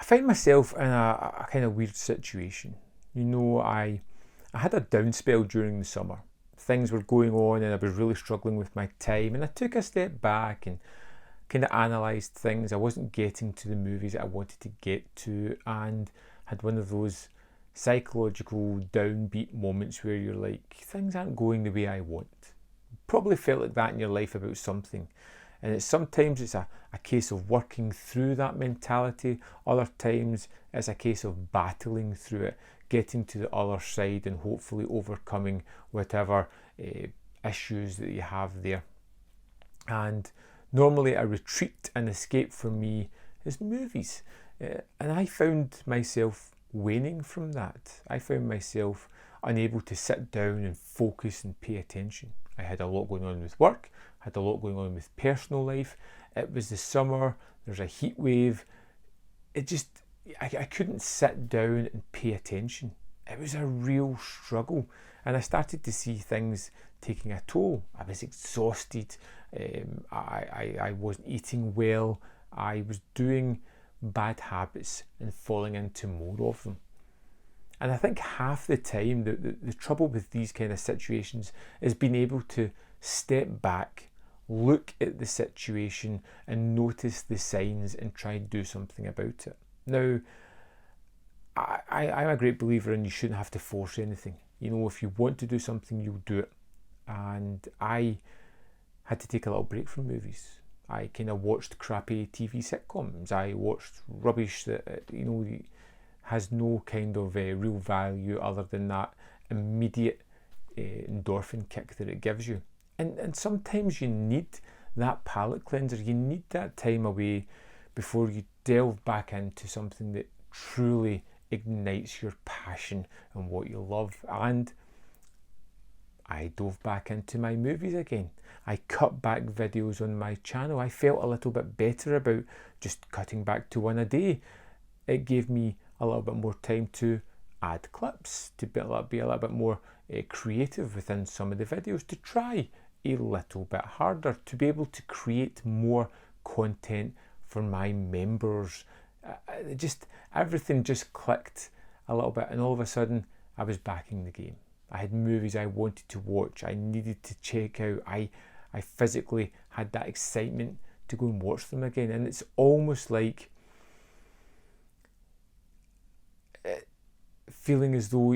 find myself in a kind of weird situation. You know, I had a down spell during the summer. Things were going on and I was really struggling with my time, and I took a step back and kind of analysed things. I wasn't getting to the movies that I wanted to get to, and had one of those psychological downbeat moments where you're like, things aren't going the way I want. Probably felt like that in your life about something. And sometimes it's a case of working through that mentality. Other times it's a case of battling through it, getting to the other side and hopefully overcoming whatever issues that you have there. And normally a retreat and escape for me is movies. And I found myself waning from that. I found myself unable to sit down and focus and pay attention. I had a lot going on with work, had a lot going on with personal life. It was the summer, there's a heat wave. I couldn't sit down and pay attention. It was a real struggle. And I started to see things taking a toll. I was exhausted. I wasn't eating well. I was doing bad habits and falling into more of them. And I think half the time the trouble with these kind of situations is being able to step back, look at the situation and notice the signs and try and do something about it. Now, I'm a great believer in you shouldn't have to force anything. You know, if you want to do something, you'll do it. And I had to take a little break from movies. I kind of watched crappy TV sitcoms. I watched rubbish that, has no kind of real value other than that immediate endorphin kick that it gives you. And sometimes you need that palate cleanser. You need that time away before you delve back into something that truly ignites your passion and what you love. And I dove back into my movies again. I cut back videos on my channel. I felt a little bit better about just cutting back to one a day. It gave me a little bit more time to add clips, to be a little bit more creative within some of the videos, to try a little bit harder, to be able to create more content for my members. Everything just clicked a little bit, and all of a sudden I was back in the game. I had movies I wanted to watch, I needed to check out. I physically had that excitement to go and watch them again, and it's almost like feeling as though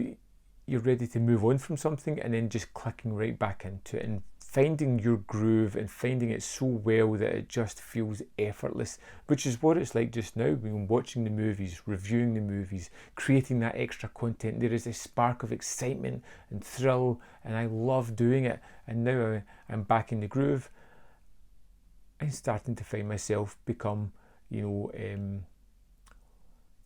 you're ready to move on from something and then just clicking right back into it and finding your groove and finding it so well that it just feels effortless, which is what it's like just now. When watching the movies, reviewing the movies, creating that extra content, there is a spark of excitement and thrill, and I love doing it. And now I'm back in the groove. I'm starting to find myself become,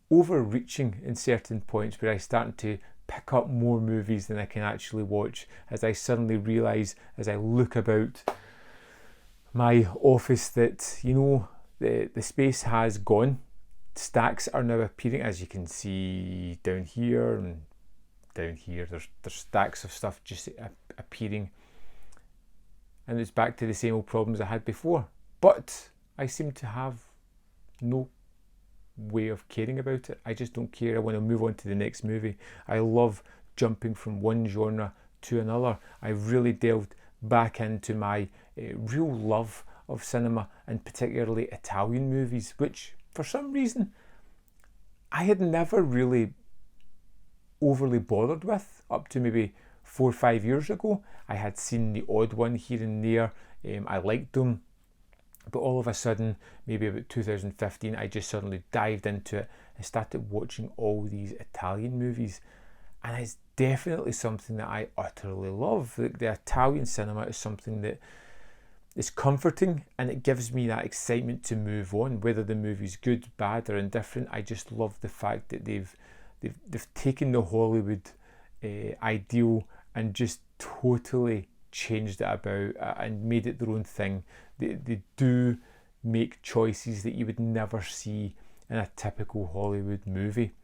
overreaching in certain points where I start to pick up more movies than I can actually watch, as I suddenly realise as I look about my office that, the space has gone. Stacks are now appearing, as you can see down here and down here. There's stacks of stuff just appearing, and it's back to the same old problems I had before. But I seem to have no way of caring about it. I just don't care. I want to move on to the next movie. I love jumping from one genre to another. I really delved back into my real love of cinema, and particularly Italian movies, which for some reason I had never really overly bothered with up to maybe 4 or 5 years ago. I had seen the odd one here and there. I liked them. But all of a sudden, maybe about 2015, I just suddenly dived into it and started watching all these Italian movies. And it's definitely something that I utterly love. The Italian cinema is something that is comforting, and it gives me that excitement to move on. Whether the movie's good, bad or indifferent, I just love the fact that they've taken the Hollywood ideal and just totally changed it about and made it their own thing. They do make choices that you would never see in a typical Hollywood movie,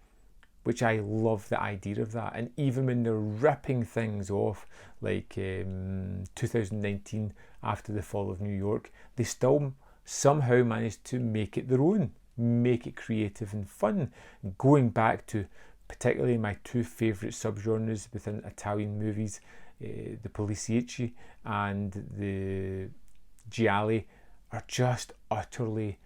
which I love the idea of that. And even when they're ripping things off, like 2019 after the fall of New York, they still somehow managed to make it their own. make it creative and fun. Going back to particularly my two favourite subgenres within Italian movies, the Poliziotti and the gialli, are just utterly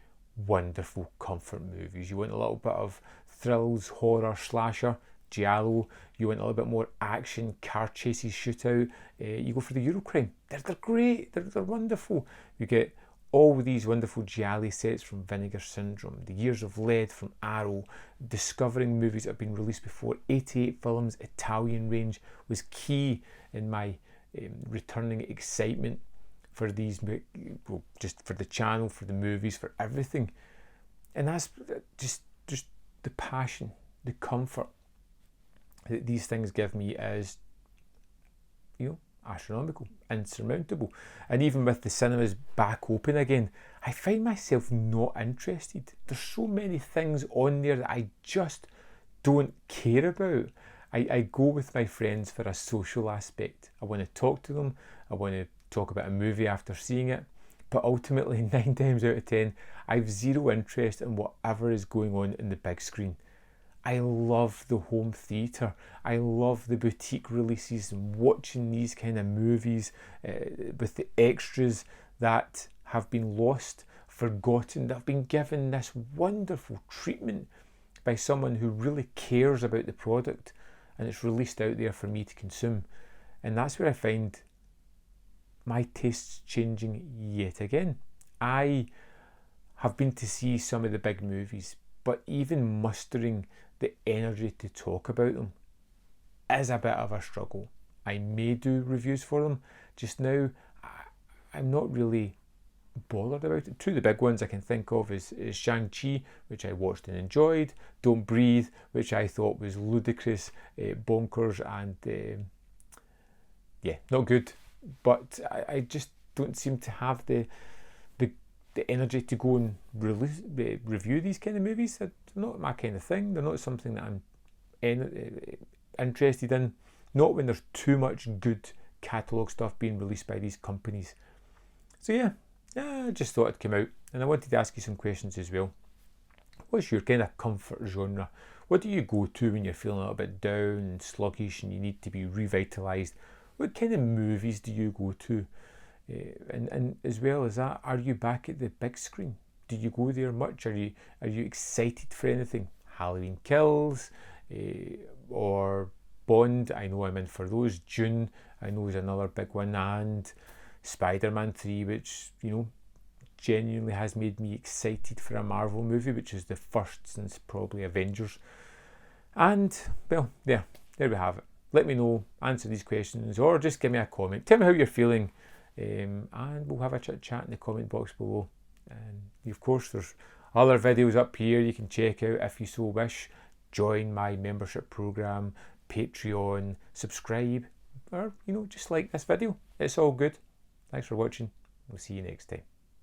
wonderful comfort movies. You want a little bit of thrills, horror, slasher, giallo. You want a little bit more action, car chases, shootout. You go for the Eurocrime. They're great. They're wonderful. You get all these wonderful gialli sets from Vinegar Syndrome, The Years of Lead from Arrow, discovering movies that have been released before. 88 Films Italian range was key in my returning excitement for these, well, just for the channel, for the movies, for everything. And that's just the passion, the comfort that these things give me is, astronomical, insurmountable. And even with the cinemas back open again, I find myself not interested. There's so many things on there that I just don't care about. I go with my friends for a social aspect. I want to talk to them. I want to talk about a movie after seeing it. But ultimately, 9 times out of 10, I've zero interest in whatever is going on in the big screen. I love the home theatre. I love the boutique releases and watching these kind of movies with the extras that have been lost, forgotten, that have been given this wonderful treatment by someone who really cares about the product, and it's released out there for me to consume. And that's where I find my tastes changing yet again. I have been to see some of the big movies, but even mustering the energy to talk about them is a bit of a struggle. I may do reviews for them. Just now, I'm not really bothered about it. Two of the big ones I can think of is Shang-Chi, which I watched and enjoyed, Don't Breathe, which I thought was ludicrous, bonkers, and not good. But I just don't seem to have the energy to go and review these kind of movies. They're not my kind of thing. They're not something that I'm interested in. Not when there's too much good catalogue stuff being released by these companies. So yeah, I just thought I'd come out, and I wanted to ask you some questions as well. What's your kind of comfort genre? What do you go to when you're feeling a little bit down and sluggish and you need to be revitalised? What kind of movies do you go to? And as well as that, are you back at the big screen? Do you go there much? Are you excited for anything? Halloween Kills or Bond? I know I'm in for those. Dune, I know is another big one, and Spider-Man 3, which genuinely has made me excited for a Marvel movie, which is the first since probably Avengers. And well, there we have it. Let me know, answer these questions, or just give me a comment. Tell me how you're feeling, and we'll have a chat in the comment box below. And of course, there's other videos up here you can check out if you so wish. Join my membership program, Patreon, subscribe, or just like this video. It's all good. Thanks for watching. We'll see you next time.